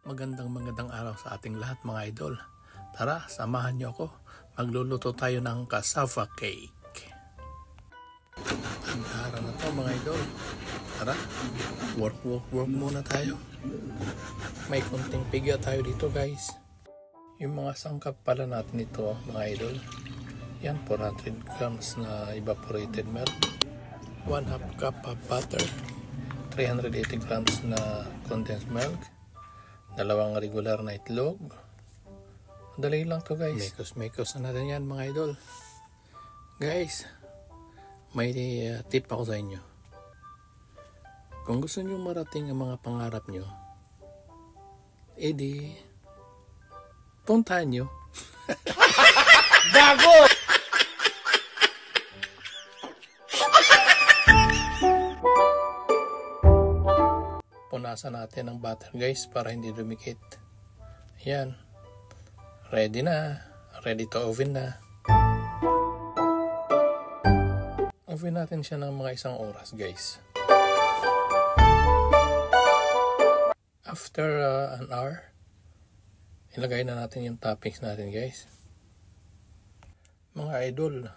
Magandang araw sa ating lahat mga idol. Tara, samahan niyo ako. Magluluto tayo ng cassava cake. Ang araw na to mga idol. Tara, work muna tayo. May konting pigya tayo dito guys. Yung mga sangkap pala natin ito mga idol. Yan, 400 grams na evaporated milk, 1/2 cup of butter, 380 grams na condensed milk, 2 regular na itlog. Dali lang to guys. Mekos na natin yan mga idol. Guys, may tip ako sa inyo. Kung gusto nyo marating ang mga pangarap nyo, edi puntahan nyo. Gago! Punasan natin ang butter guys para hindi dumikit. Ayan. Ready na. Ready to oven na. Oven natin siya ng mga 1 oras guys. After an hour, ilagay na natin yung toppings natin guys. Mga idol,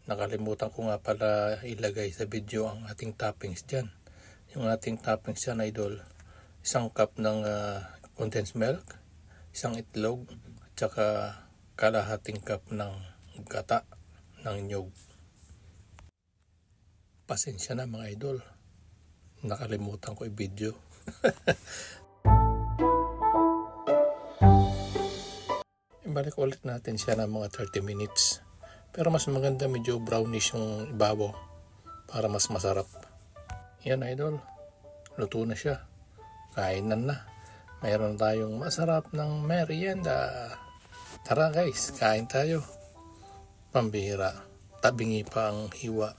nakalimutan ko nga pala ilagay sa video ang ating toppings dyan. Yung ating toppings dyan idol, 1 cup ng condensed milk, 1 itlog, at saka kalahating cup ng gata ng nyug. Pasensya na mga idol, nakalimutan ko i-video. Ibalik ulit natin siya ng mga 30 minutes. Pero mas maganda medyo brownish yung ibabaw para mas masarap. Yan idol, luto na siya. Kainan na. Mayroon tayong masarap ng merienda. Tara guys, kain tayo. Pambihira, tabingi pa ang hiwa.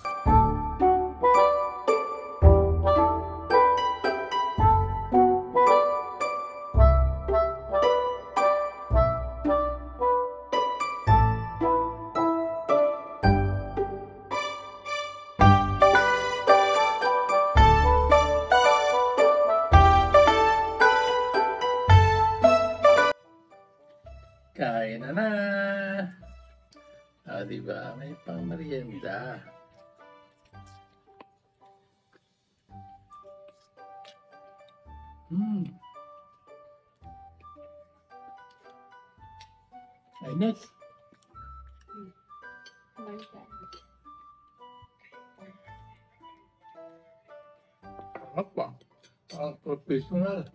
Kain na! Diba? May pang merienda. Init. Apa? Profesional.